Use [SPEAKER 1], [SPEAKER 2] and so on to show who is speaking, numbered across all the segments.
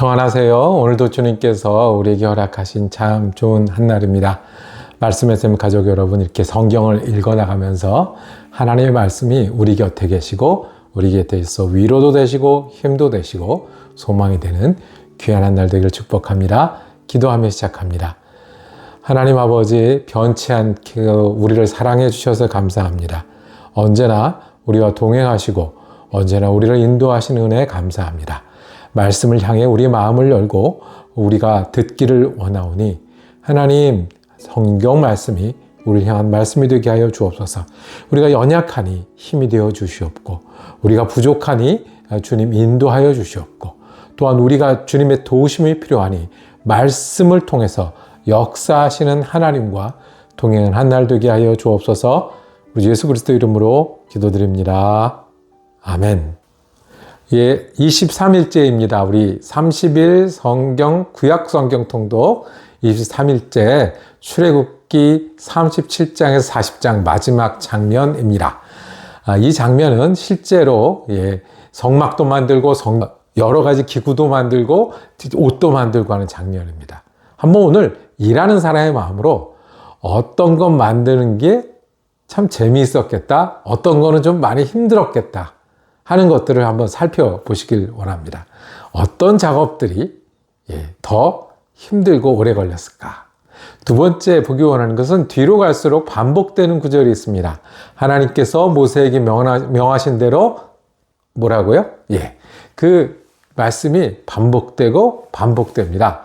[SPEAKER 1] 평안하세요. 오늘도 주님께서 우리에게 허락하신 참 좋은 한날입니다. 말씀의 샘 가족 여러분, 이렇게 성경을 읽어나가면서 하나님의 말씀이 우리 곁에 계시고 우리 곁에 있어 위로도 되시고 힘도 되시고 소망이 되는 귀한 한 날 되기를 축복합니다. 기도하며 시작합니다. 하나님 아버지, 변치 않게 우리를 사랑해 주셔서 감사합니다. 언제나 우리와 동행하시고 언제나 우리를 인도하시는 은혜에 감사합니다. 말씀을 향해 우리 마음을 열고 우리가 듣기를 원하오니 하나님, 성경 말씀이 우리를 향한 말씀이 되게 하여 주옵소서. 우리가 연약하니 힘이 되어 주시옵고 우리가 부족하니 주님 인도하여 주시옵고 또한 우리가 주님의 도우심이 필요하니 말씀을 통해서 역사하시는 하나님과 동행한 한 날 되게 하여 주옵소서. 우리 예수 그리스도 이름으로 기도드립니다. 아멘. 예, 23일째입니다. 우리 30일 성경 구약 성경 통독 23일째 출애굽기 37장에서 40장 마지막 장면입니다. 이 장면은 실제로 성막도 만들고 여러 가지 기구도 만들고 옷도 만들고 하는 장면입니다. 한번 오늘 일하는 사람의 마음으로 어떤 것 만드는 게 참 재미있었겠다, 어떤 거는 좀 많이 힘들었겠다 하는 것들을 한번 살펴보시길 원합니다. 어떤 작업들이 더 힘들고 오래 걸렸을까? 두 번째 보기 원하는 것은 뒤로 갈수록 반복되는 구절이 있습니다. 하나님께서 모세에게 명하신 대로 뭐라고요? 그 말씀이 반복되고 반복됩니다.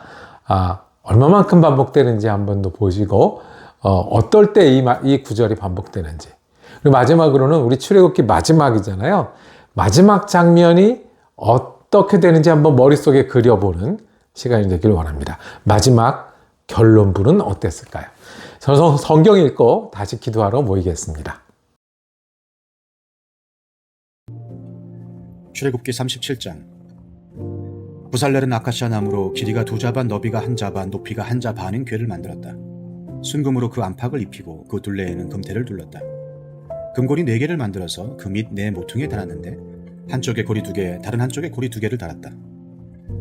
[SPEAKER 1] 얼마만큼 반복되는지 한번 더 보시고 어떨 때 이 구절이 반복되는지. 그리고 마지막으로는 우리 출애굽기 마지막이잖아요. 마지막 장면이 어떻게 되는지 한번 머릿속에 그려보는 시간이 되길 원합니다. 마지막 결론부는 어땠을까요? 저는 성경 읽고 다시 기도하러 모이겠습니다.
[SPEAKER 2] 출애굽기 37장. 부살렐은 아카시아 나무로 길이가 2자반, 너비가 1자반, 높이가 1자반인 궤를 만들었다. 순금으로 그 안팎을 입히고 그 둘레에는 금테를 둘렀다. 금고리 4개를 만들어서 그 밑 4모퉁이에 달았는데 한쪽에 고리 2개, 다른 한쪽에 고리 2개를 달았다.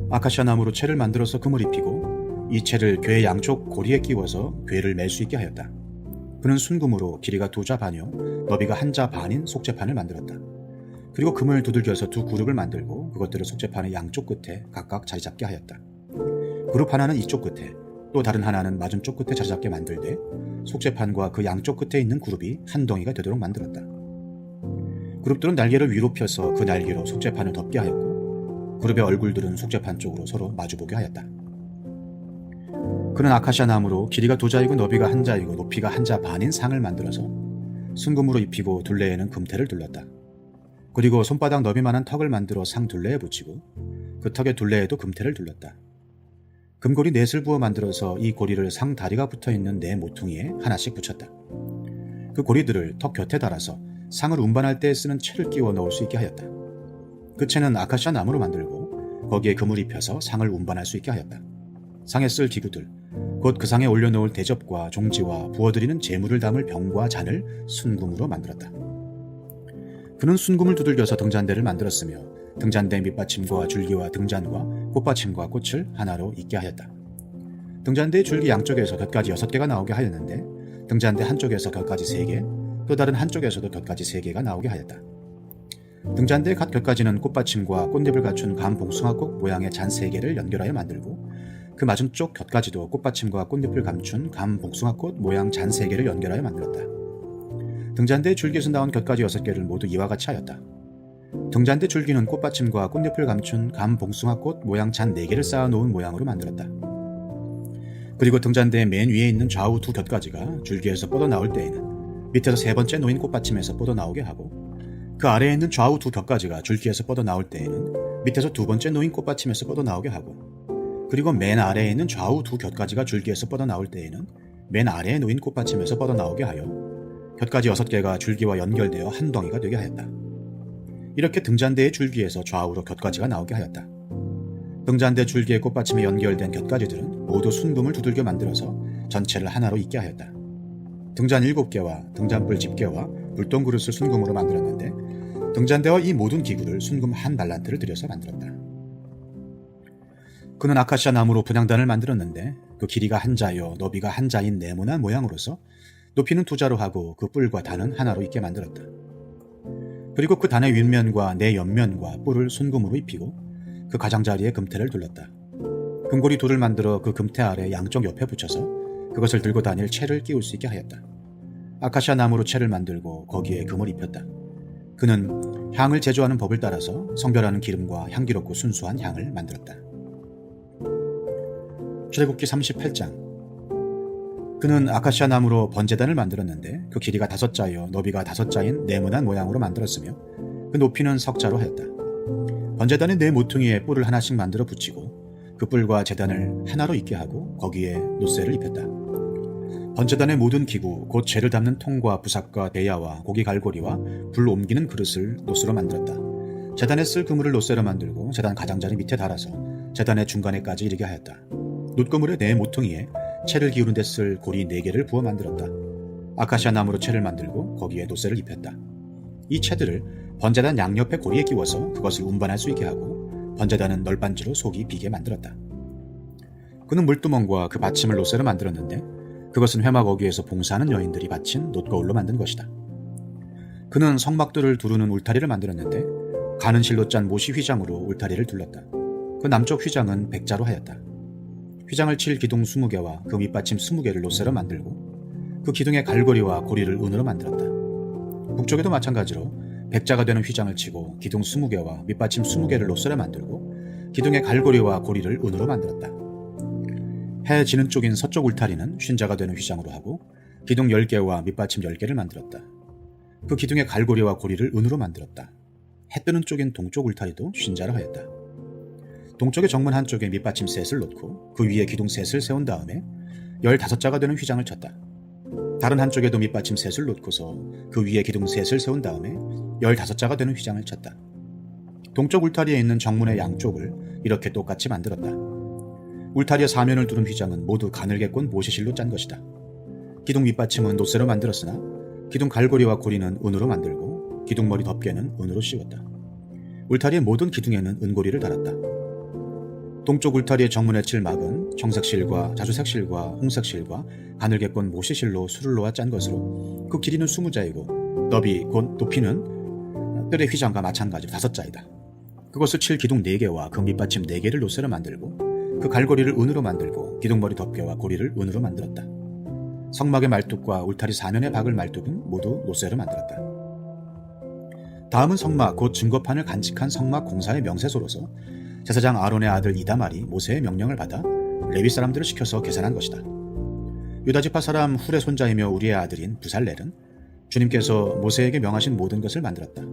[SPEAKER 2] 아카시아 나무로 채를 만들어서 금을 입히고 이 채를 궤 양쪽 고리에 끼워서 궤를 멜 수 있게 하였다. 그는 순금으로 길이가 2자반이요 너비가 1자반인 속죄판을 만들었다. 그리고 금을 두들겨서 2 그룹을 만들고 그것들을 속죄판의 양쪽 끝에 각각 자리잡게 하였다. 그룹 하나는 이쪽 끝에, 또 다른 하나는 맞은쪽 끝에 자리잡게 만들되 속죄판과 그 양쪽 끝에 있는 그룹이 한 덩이가 되도록 만들었다. 그룹들은 날개를 위로 펴서 그 날개로 속죄판을 덮게 하였고 그룹의 얼굴들은 속죄판 쪽으로 서로 마주보게 하였다. 그는 아카시아 나무로 길이가 2자이고 너비가 1자이고 높이가 1자반인 상을 만들어서 순금으로 입히고 둘레에는 금테를 둘렀다. 그리고 손바닥 너비만한 턱을 만들어 상 둘레에 붙이고 그 턱의 둘레에도 금테를 둘렀다. 금고리 4을 부어 만들어서 이 고리를 상 다리가 붙어있는 4모퉁이에 하나씩 붙였다. 그 고리들을 턱 곁에 달아서 상을 운반할 때 쓰는 채를 끼워 넣을 수 있게 하였다. 그 채는 아카시아 나무로 만들고 거기에 금을 입혀서 상을 운반할 수 있게 하였다. 상에 쓸 기구들, 곧 그 상에 올려놓을 대접과 종지와 부어드리는 제물을 담을 병과 잔을 순금으로 만들었다. 그는 순금을 두들겨서 등잔대를 만들었으며 등잔대 밑받침과 줄기와 등잔과 꽃받침과 꽃을 하나로 있게 하였다. 등잔대의 줄기 양쪽에서 곁까지 6개가 나오게 하였는데 등잔대 한쪽에서 곁까지 3개, 또 다른 한쪽에서도 곁까지 3개가 나오게 하였다. 등잔대의 각 곁까지는 꽃받침과 꽃잎을 갖춘 감봉숭아꽃 모양의 잔 3개를 연결하여 만들고 그 맞은쪽 곁까지도 꽃받침과 꽃잎을 감춘 감봉숭아꽃 모양 잔 3개를 연결하여 만들었다. 등잔대의 줄기에서 나온 곁까지 6개를 모두 이와 같이 하였다. 등잔대 줄기는 꽃받침과 꽃잎을 감춘 감봉숭아꽃 모양 잔 4개를 쌓아놓은 모양으로 만들었다. 그리고 등잔대의 맨 위에 있는 좌우 2 곁까지가 줄기에서 뻗어나올 때에는 밑에서 3번째 놓인 꽃받침에서 뻗어나오게 하고 그 아래에 있는 좌우 2 곁까지가 줄기에서 뻗어나올 때에는 밑에서 2번째 놓인 꽃받침에서 뻗어나오게 하고 그리고 맨 아래에 있는 좌우 2 곁까지가 줄기에서 뻗어나올 때에는 맨 아래에 놓인 꽃받침에서 뻗어나오게 하여 곁까지 6개가 줄기와 연결되어 한 덩이가 되게 하였다. 이렇게 등잔대의 줄기에서 좌우로 곁가지가 나오게 하였다. 등잔대 줄기의 꽃받침에 연결된 곁가지들은 모두 순금을 두들겨 만들어서 전체를 하나로 있게 하였다. 등잔 7개와 등잔불 집게와 불똥 그릇을 순금으로 만들었는데 등잔대와 이 모든 기구를 순금 1달란트를 들여서 만들었다. 그는 아카시아 나무로 분향단을 만들었는데 그 길이가 한 자요 너비가 한 자인 네모난 모양으로서 높이는 두 자로 하고 그 뿔과 단은 하나로 있게 만들었다. 그리고 그 단의 윗면과 네 옆면과 뿔을 순금으로 입히고 그 가장자리에 금태를 둘렀다. 금고리 둘을 만들어 그 금태 아래 양쪽 옆에 붙여서 그것을 들고 다닐 채를 끼울 수 있게 하였다. 아카시아 나무로 채를 만들고 거기에 금을 입혔다. 그는 향을 제조하는 법을 따라서 성별하는 기름과 향기롭고 순수한 향을 만들었다. 출애굽기 38장. 그는 아카시아 나무로 번제단을 만들었는데 그 길이가 5자요 너비가 5자인 네모난 모양으로 만들었으며 그 높이는 석자로 하였다. 번제단의 네 모퉁이에 뿔을 하나씩 만들어 붙이고 그 뿔과 제단을 하나로 있게 하고 거기에 놋새를 입혔다. 번제단의 모든 기구 곧 재를 담는 통과 부삭과 대야와 고기 갈고리와 불 옮기는 그릇을 놋으로 만들었다. 제단에 쓸 그물을 놋새로 만들고 제단 가장자리 밑에 달아서 제단의 중간에까지 이르게 하였다. 놋그물의 네 모퉁이에 채를 기우는 데 쓸 고리 4개를 부어 만들었다. 아카시아 나무로 채를 만들고 거기에 놋새를 입혔다. 이 채들을 번제단 양옆에 고리에 끼워서 그것을 운반할 수 있게 하고 번제단은 널빤지로 속이 비게 만들었다. 그는 물두멍과 그 받침을 놋새로 만들었는데 그것은 회막 어귀에서 봉사하는 여인들이 바친 놋거울로 만든 것이다. 그는 성막들을 두르는 울타리를 만들었는데 가는 실로 짠 모시 휘장으로 울타리를 둘렀다. 그 남쪽 휘장은 백자로 하였다. 휘장을 칠 기둥 20개와 그 밑받침 20개를 놋새로 만들고 그 기둥의 갈고리와 고리를 은으로 만들었다. 북쪽에도 마찬가지로 백자가 되는 휘장을 치고 기둥 20개와 밑받침 20개를 놋새로 만들고 기둥의 갈고리와 고리를 은으로 만들었다. 해 지는 쪽인 서쪽 울타리는 쉰자가 되는 휘장으로 하고 기둥 10개와 밑받침 10개를 만들었다. 그 기둥의 갈고리와 고리를 은으로 만들었다. 해 뜨는 쪽인 동쪽 울타리도 쉰자로 하였다. 동쪽의 정문 한쪽에 밑받침 셋을 놓고 그 위에 기둥 셋을 세운 다음에 15자가 되는 휘장을 쳤다. 다른 한쪽에도 밑받침 셋을 놓고서 그 위에 기둥 셋을 세운 다음에 15자가 되는 휘장을 쳤다. 동쪽 울타리에 있는 정문의 양쪽을 이렇게 똑같이 만들었다. 울타리의 사면을 두른 휘장은 모두 가늘게 꼰 모시실로 짠 것이다. 기둥 밑받침은 놋새로 만들었으나 기둥 갈고리와 고리는 은으로 만들고 기둥 머리 덮개는 은으로 씌웠다. 울타리의 모든 기둥에는 은고리를 달았다. 동쪽 울타리의 정문에 칠 막은 청색실과 자주색실과 홍색실과 가늘게 꼰 모시실로 술을 놓아 짠 것으로 그 길이는 20자이고 너비 곧 높이는 뜰의 휘장과 마찬가지로 5자이다. 그것을 칠 기둥 4개와 그 밑받침 4개를 놋새로 만들고 그 갈고리를 은으로 만들고 기둥머리 덮개와 고리를 은으로 만들었다. 성막의 말뚝과 울타리 사면에 박을 말뚝은 모두 놋새로 만들었다. 다음은 성막 곧 증거판을 간직한 성막 공사의 명세서로서 제사장 아론의 아들 이다말이 모세의 명령을 받아 레위 사람들을 시켜서 계산한 것이다. 유다지파 사람 훌의 손자이며 우리의 아들인 부살렐은 주님께서 모세에게 명하신 모든 것을 만들었다.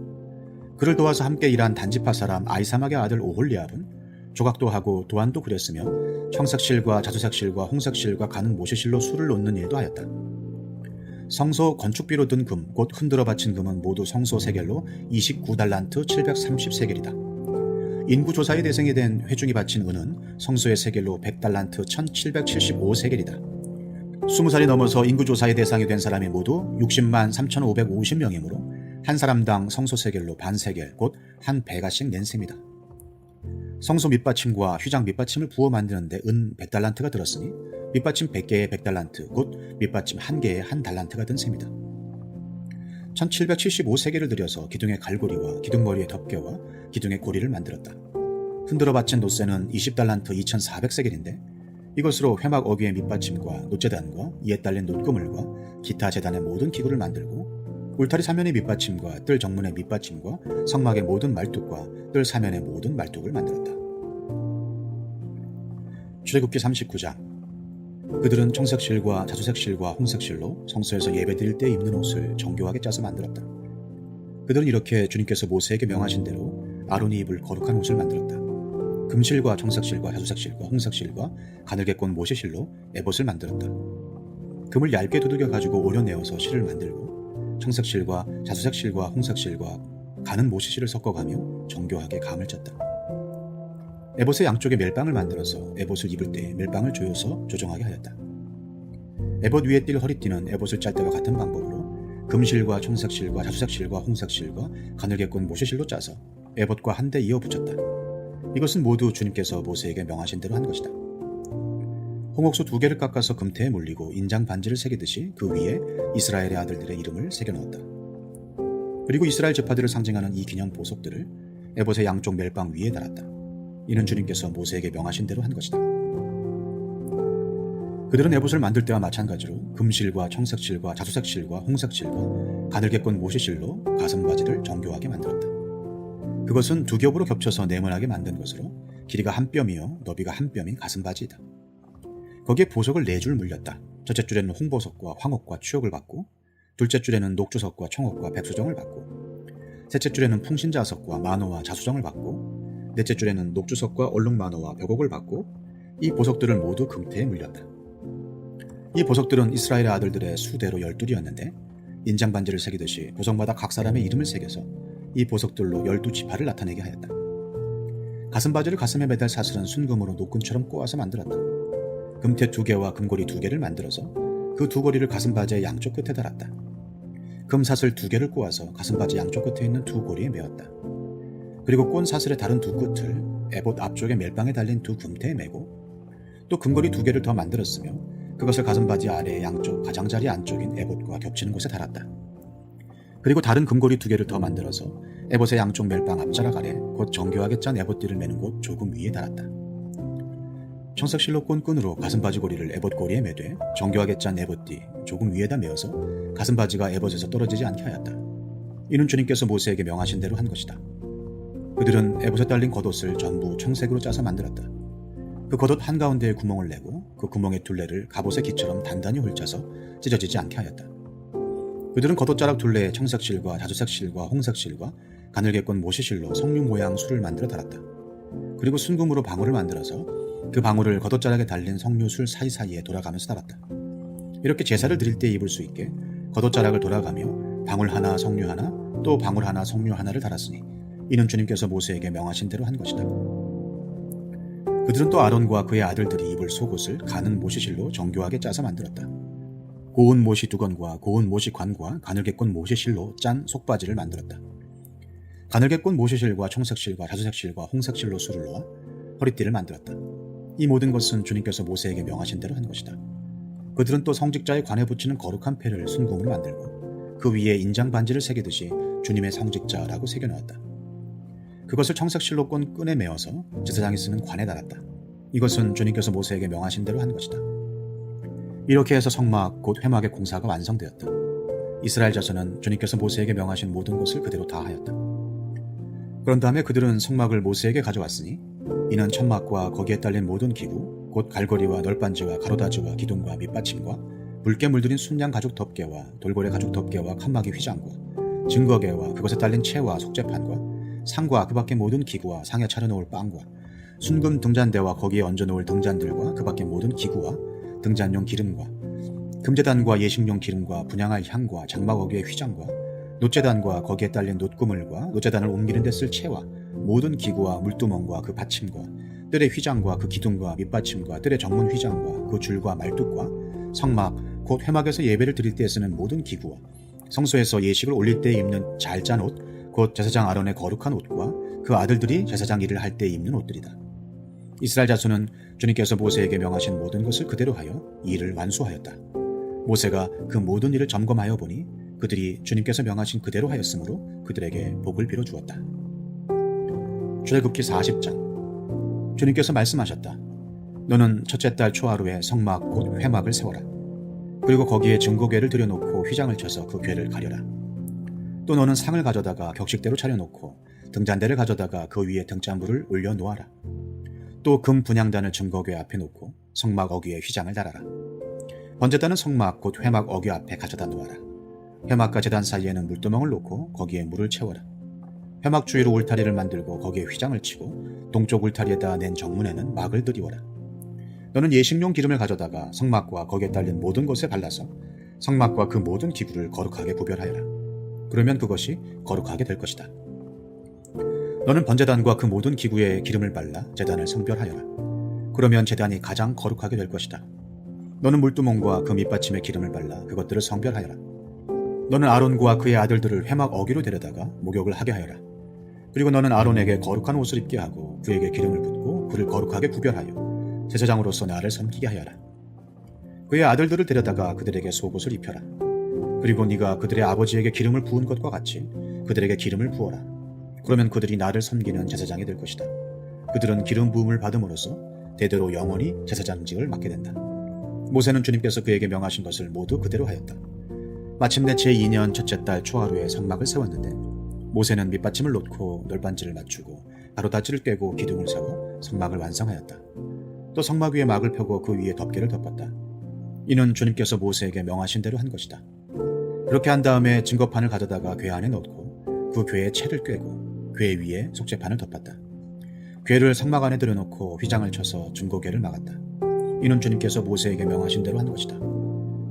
[SPEAKER 2] 그를 도와서 함께 일한 단지파 사람 아이사막의 아들 오홀리압은 조각도 하고 도안도 그렸으며 청색실과 자주색실과 홍색실과 가는 모시실로 술을 놓는 일도 하였다. 성소 건축비로 든 금, 곧 흔들어 바친 금은 모두 성소 세겔로 29달란트 730세겔이다. 인구조사의 대상이 된 회중이 바친 은은 성소의 세겔로 100달란트 1775세겔이다. 20살이 넘어서 인구조사의 대상이 된 사람이 모두 60만 3,550명이므로 한 사람당 성소 세겔로 반 세겔, 곧 한 배가씩 낸 셈이다. 성소 밑받침과 휘장 밑받침을 부어 만드는데 은 100달란트가 들었으니 밑받침 100개에 100달란트, 곧 밑받침 1개에 1달란트가 든 셈이다. 1775세겔을 들여서 기둥의 갈고리와 기둥머리의 덮개와 기둥의 고리를 만들었다. 흔들어 바친 놋새는 20달란트 2400세겔인데 이것으로 회막 어귀의 밑받침과 놋재단과 이에 딸린 놋그물과 기타 재단의 모든 기구를 만들고 울타리 사면의 밑받침과 뜰 정문의 밑받침과 성막의 모든 말뚝과 뜰 사면의 모든 말뚝을 만들었다. 출애굽기 39장. 그들은 청색실과 자주색실과 홍색실로 성소에서 예배드릴 때 입는 옷을 정교하게 짜서 만들었다. 그들은 이렇게 주님께서 모세에게 명하신 대로 아론이 입을 거룩한 옷을 만들었다. 금실과 청색실과 자주색실과 홍색실과 가늘게 꼰 모시실로 에봇을 만들었다. 금을 얇게 두들겨 가지고 오려내어서 실을 만들고 청색실과 자주색실과 홍색실과 가는 모시실을 섞어가며 정교하게 감을 짰다. 에봇의 양쪽에 멜빵을 만들어서 에봇을 입을 때 멜빵을 조여서 조정하게 하였다. 에봇 위에 띌 허리띠는 에봇을 짤 때와 같은 방법으로 금실과 청색실과 자주색실과 홍색실과 가늘게 꼰 모시실로 짜서 에봇과 한데 이어 붙였다. 이것은 모두 주님께서 모세에게 명하신 대로 한 것이다. 홍옥수 2개를 깎아서 금태에 물리고 인장 반지를 새기듯이 그 위에 이스라엘의 아들들의 이름을 새겨놓았다. 그리고 이스라엘 지파들을 상징하는 이 기념 보석들을 에봇의 양쪽 멜빵 위에 달았다. 이는 주님께서 모세에게 명하신 대로 한 것이다. 그들은 에봇을 만들 때와 마찬가지로 금실과 청색실과 자수색실과 홍색실과 가늘게꼰 모시실로 가슴바지를 정교하게 만들었다. 그것은 2겹으로 겹쳐서 네모나게 만든 것으로 길이가 1뼘이요 너비가 1뼘인 가슴바지이다. 거기에 보석을 4줄 물렸다. 첫째 줄에는 홍보석과 황옥과 추옥을 받고, 둘째 줄에는 녹주석과 청옥과 백수정을 받고, 셋째 줄에는 풍신자석과 만호와 자수정을 받고, 넷째 줄에는 녹주석과 얼룩만호와 벽옥을 받고, 이 보석들을 모두 금태에 물렸다. 이 보석들은 이스라엘의 아들들의 수대로 12이었는데 인장 반지를 새기듯이 보석마다 각 사람의 이름을 새겨서 이 보석들로 12지파를 나타내게 하였다. 가슴바지를 가슴에 매달 사슬은 순금으로 노끈처럼 꼬아서 만들었다. 금태 2개와 금고리 2개를 만들어서 그 2고리를 가슴바지의 양쪽 끝에 달았다. 금사슬 2개를 꼬아서 가슴바지 양쪽 끝에 있는 2고리에 메었다. 그리고 꼰 사슬의 다른 2끝을 에봇 앞쪽의 멜빵에 달린 2금태에 메고, 또 금고리 2개를 더 만들었으며 그것을 가슴바지 아래의 양쪽 가장자리 안쪽인 에봇과 겹치는 곳에 달았다. 그리고 다른 금고리 2개를 더 만들어서 에봇의 양쪽 멜빵 앞자락 아래 곧 정교하게 짠 에봇띠를 매는 곳 조금 위에 달았다. 청색실로 꼰 끈으로 가슴바지 고리를 에봇 고리에 매되 정교하게 짠 에봇띠 조금 위에다 메어서 가슴바지가 에봇에서 떨어지지 않게 하였다. 이는 주님께서 모세에게 명하신 대로 한 것이다. 그들은 에봇에 달린 겉옷을 전부 청색으로 짜서 만들었다. 그 겉옷 한가운데에 구멍을 내고 그 구멍의 둘레를 갑옷의 기처럼 단단히 홀짜서 찢어지지 않게 하였다. 그들은 겉옷자락 둘레에 청색실과 자주색실과 홍색실과 가늘게꼰 모시실로 석류 모양 술을 만들어 달았다. 그리고 순금으로 방울을 만들어서 그 방울을 겉옷자락에 달린 석류술 사이사이에 돌아가면서 달았다. 이렇게 제사를 드릴 때 입을 수 있게 겉옷자락을 돌아가며 방울 하나 석류 하나 또 방울 하나 석류 하나를 달았으니 이는 주님께서 모세에게 명하신 대로 한 것이다. 그들은 또 아론과 그의 아들들이 입을 속옷을 가는 모시실로 정교하게 짜서 만들었다. 고운 모시 두건과 고운 모시 관과 가늘게꼰 모시실로 짠 속바지를 만들었다. 가늘게꼰 모시실과 청색실과 자주색실과 홍색실로 술을 놓아 허리띠를 만들었다. 이 모든 것은 주님께서 모세에게 명하신 대로 한 것이다. 그들은 또 성직자의 관에 붙이는 거룩한 패를 순금으로 만들고 그 위에 인장 반지를 새기듯이 주님의 성직자라고 새겨놓았다. 그것을 청색실로 꼰 끈에 메어서 제사장이 쓰는 관에 달았다. 이것은 주님께서 모세에게 명하신 대로 한 것이다. 이렇게 해서 성막 곧 회막의 공사가 완성되었다. 이스라엘 자손은 주님께서 모세에게 명하신 모든 것을 그대로 다 하였다. 그런 다음에 그들은 성막을 모세에게 가져왔으니 이는 천막과 거기에 딸린 모든 기구 곧 갈고리와 널빤지와 가로다지와 기둥과 밑받침과 붉게 물들인 순양 가죽 덮개와 돌고래 가죽 덮개와 칸막이 휘장과 증거개와 그것에 딸린 채와 속재판과 상과 그 밖의 모든 기구와 상에 차려놓을 빵과 순금 등잔대와 거기에 얹어놓을 등잔들과 그 밖의 모든 기구와 등잔용 기름과 금제단과 예식용 기름과 분향할 향과 장막 어귀의 휘장과 놋제단과 거기에 딸린 놋구물과 놋제단을 옮기는 데 쓸 채와 모든 기구와 물두멍과 그 받침과 뜰의 휘장과 그 기둥과 밑받침과 뜰의 정문 휘장과 그 줄과 말뚝과 성막 곧 회막에서 예배를 드릴 때 쓰는 모든 기구와 성소에서 예식을 올릴 때 입는 잘 짠 옷 곧 제사장 아론의 거룩한 옷과 그 아들들이 제사장 일을 할 때 입는 옷들이다. 이스라엘 자손은 주님께서 모세에게 명하신 모든 것을 그대로 하여 이 일을 완수하였다. 모세가 그 모든 일을 점검하여 보니 그들이 주님께서 명하신 그대로 하였으므로 그들에게 복을 빌어 주었다. 출애굽기 40장. 주님께서 말씀하셨다. 너는 첫째 달 초하루에 성막 곧 회막을 세워라. 그리고 거기에 증거궤를 들여놓고 휘장을 쳐서 그 궤를 가려라. 또 너는 상을 가져다가 격식대로 차려놓고 등잔대를 가져다가 그 위에 등잔불을 올려놓아라. 또 금 분향단을 증거궤 앞에 놓고 성막 어귀에 휘장을 달아라. 번제단은 성막 곧 회막 어귀 앞에 가져다 놓아라. 회막과 제단 사이에는 물두멍을 놓고 거기에 물을 채워라. 회막 주위로 울타리를 만들고 거기에 휘장을 치고 동쪽 울타리에다 낸 정문에는 막을 들이워라. 너는 예식용 기름을 가져다가 성막과 거기에 딸린 모든 것에 발라서 성막과 그 모든 기구를 거룩하게 구별하여라. 그러면 그것이 거룩하게 될 것이다. 너는 번제단과 그 모든 기구에 기름을 발라 제단을 성별하여라. 그러면 제단이 가장 거룩하게 될 것이다. 너는 물두멍과 그 밑받침에 기름을 발라 그것들을 성별하여라. 너는 아론과 그의 아들들을 회막 어귀로 데려다가 목욕을 하게 하여라. 그리고 너는 아론에게 거룩한 옷을 입게 하고 그에게 기름을 붓고 그를 거룩하게 구별하여 제사장으로서 나를 섬기게 하여라. 그의 아들들을 데려다가 그들에게 속옷을 입혀라. 그리고 네가 그들의 아버지에게 기름을 부은 것과 같이 그들에게 기름을 부어라. 그러면 그들이 나를 섬기는 제사장이 될 것이다. 그들은 기름 부음을 받음으로써 대대로 영원히 제사장직을 맡게 된다. 모세는 주님께서 그에게 명하신 것을 모두 그대로 하였다. 마침내 제2년 첫째 달 초하루에 성막을 세웠는데 모세는 밑받침을 놓고 널빤지를 맞추고 가로다지를 꿰고 기둥을 세워 성막을 완성하였다. 또 성막 위에 막을 펴고 그 위에 덮개를 덮었다. 이는 주님께서 모세에게 명하신 대로 한 것이다. 그렇게 한 다음에 증거판을 가져다가 궤 안에 넣고 그 궤에 채를 꿰고 궤 위에 속죄판을 덮었다. 궤를 성막 안에 들여놓고 휘장을 쳐서 증거궤를 막았다. 이는 주님께서 모세에게 명하신 대로 한 것이다.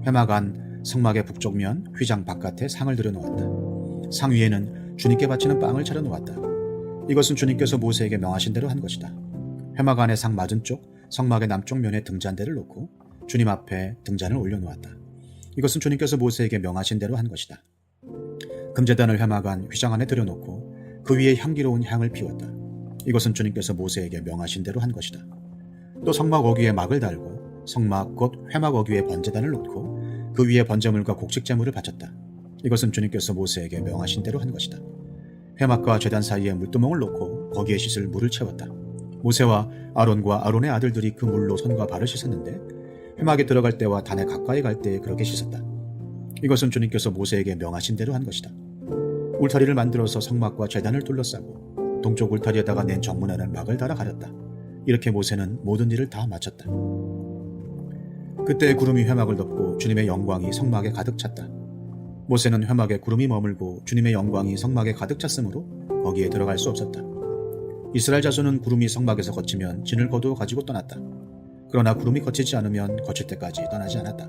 [SPEAKER 2] 회막 안 성막의 북쪽면 휘장 바깥에 상을 들여놓았다. 상 위에는 주님께 바치는 빵을 차려놓았다. 이것은 주님께서 모세에게 명하신 대로 한 것이다. 회막 안의 상 맞은쪽 성막의 남쪽 면에 등잔대를 놓고 주님 앞에 등잔을 올려놓았다. 이것은 주님께서 모세에게 명하신 대로 한 것이다. 금제단을 회막 안 휘장 안에 들여놓고 그 위에 향기로운 향을 피웠다. 이것은 주님께서 모세에게 명하신 대로 한 것이다. 또 성막 어귀에 막을 달고 성막 곧 회막 어귀에 번제단을 놓고 그 위에 번제물과 곡식제물을 바쳤다. 이것은 주님께서 모세에게 명하신 대로 한 것이다. 회막과 제단 사이에 물두멍을 놓고 거기에 씻을 물을 채웠다. 모세와 아론과 아론의 아들들이 그 물로 손과 발을 씻었는데 회막에 들어갈 때와 단에 가까이 갈 때에 그렇게 씻었다. 이것은 주님께서 모세에게 명하신 대로 한 것이다. 울타리를 만들어서 성막과 제단을 둘러싸고 동쪽 울타리에다가 낸 정문에는 막을 달아 가렸다. 이렇게 모세는 모든 일을 다 마쳤다. 그때 구름이 회막을 덮고 주님의 영광이 성막에 가득 찼다. 모세는 회막에 구름이 머물고 주님의 영광이 성막에 가득 찼으므로 거기에 들어갈 수 없었다. 이스라엘 자손은 구름이 성막에서 거치면 진을 거두어 가지고 떠났다. 그러나 구름이 거치지 않으면 거칠 때까지 떠나지 않았다.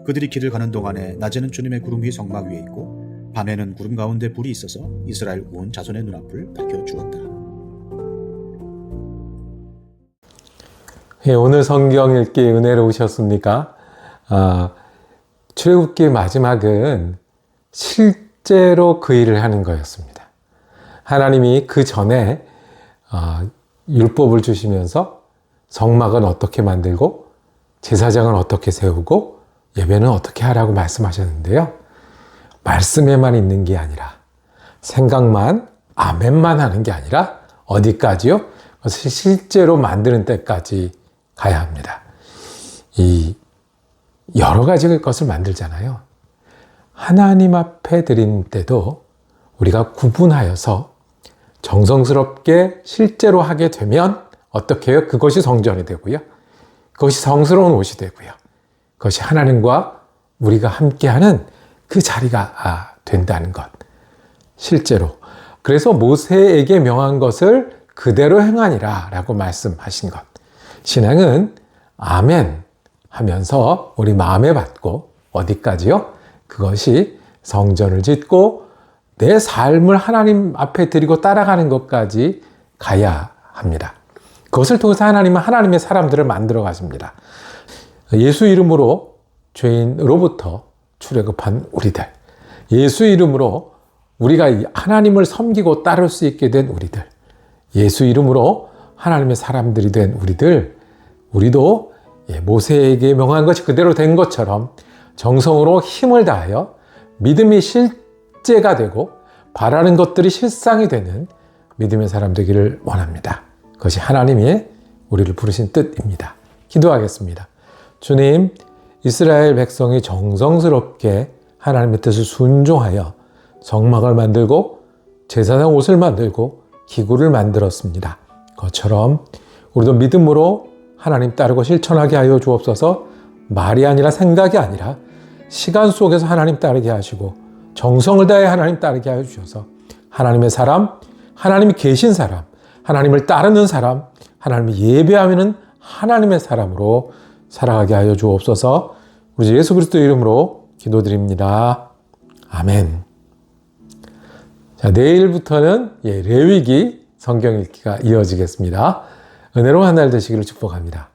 [SPEAKER 2] 그들이 길을 가는 동안에 낮에는 주님의 구름이 성막 위에 있고 밤에는 구름 가운데 불이 있어서 이스라엘 온 자손의 눈앞을 밝혀주었다.
[SPEAKER 1] 예, 오늘 성경 읽기 은혜로우셨습니까? 출애굽기 마지막은 실제로 그 일을 하는 거였습니다. 하나님이 그 전에 율법을 주시면서 성막은 어떻게 만들고 제사장은 어떻게 세우고 예배는 어떻게 하라고 말씀하셨는데요. 말씀에만 있는 게 아니라 생각만 아멘만 하는 게 아니라 어디까지요? 그것을 실제로 만드는 때까지 가야 합니다. 이 여러 가지 것을 만들잖아요. 하나님 앞에 드린 때도 우리가 구분하여서 정성스럽게 실제로 하게 되면 어떻게 해요? 그것이 성전이 되고요. 그것이 성스러운 옷이 되고요. 그것이 하나님과 우리가 함께하는 그 자리가 된다는 것. 실제로. 그래서 모세에게 명한 것을 그대로 행하니라 라고 말씀하신 것. 신앙은 아멘 하면서 우리 마음에 받고 어디까지요? 그것이 성전을 짓고 내 삶을 하나님 앞에 드리고 따라가는 것까지 가야 합니다. 그것을 통해서 하나님은 하나님의 사람들을 만들어 가십니다. 예수 이름으로 죄인으로부터 출애굽한 우리들, 예수 이름으로 우리가 하나님을 섬기고 따를 수 있게 된 우리들, 예수 이름으로 하나님의 사람들이 된 우리들, 우리도 모세에게 명한 것이 그대로 된 것처럼 정성으로 힘을 다하여 믿음이 실제가 되고 바라는 것들이 실상이 되는 믿음의 사람 되기를 원합니다. 그것이 하나님이 우리를 부르신 뜻입니다. 기도하겠습니다. 주님, 이스라엘 백성이 정성스럽게 하나님의 뜻을 순종하여 성막을 만들고 제사장 옷을 만들고 기구를 만들었습니다. 그것처럼 우리도 믿음으로 하나님 따르고 실천하게 하여 주옵소서. 말이 아니라 생각이 아니라 시간 속에서 하나님 따르게 하시고 정성을 다해 하나님 따르게 하여 주셔서 하나님의 사람, 하나님이 계신 사람, 하나님을 따르는 사람, 하나님을 예배하는 하나님의 사람으로 살아가게 하여 주옵소서. 우리 주 예수 그리스도 이름으로 기도드립니다. 아멘. 자, 내일부터는 레위기 성경 읽기가 이어지겠습니다. 은혜로운 한 날 되시기를 축복합니다.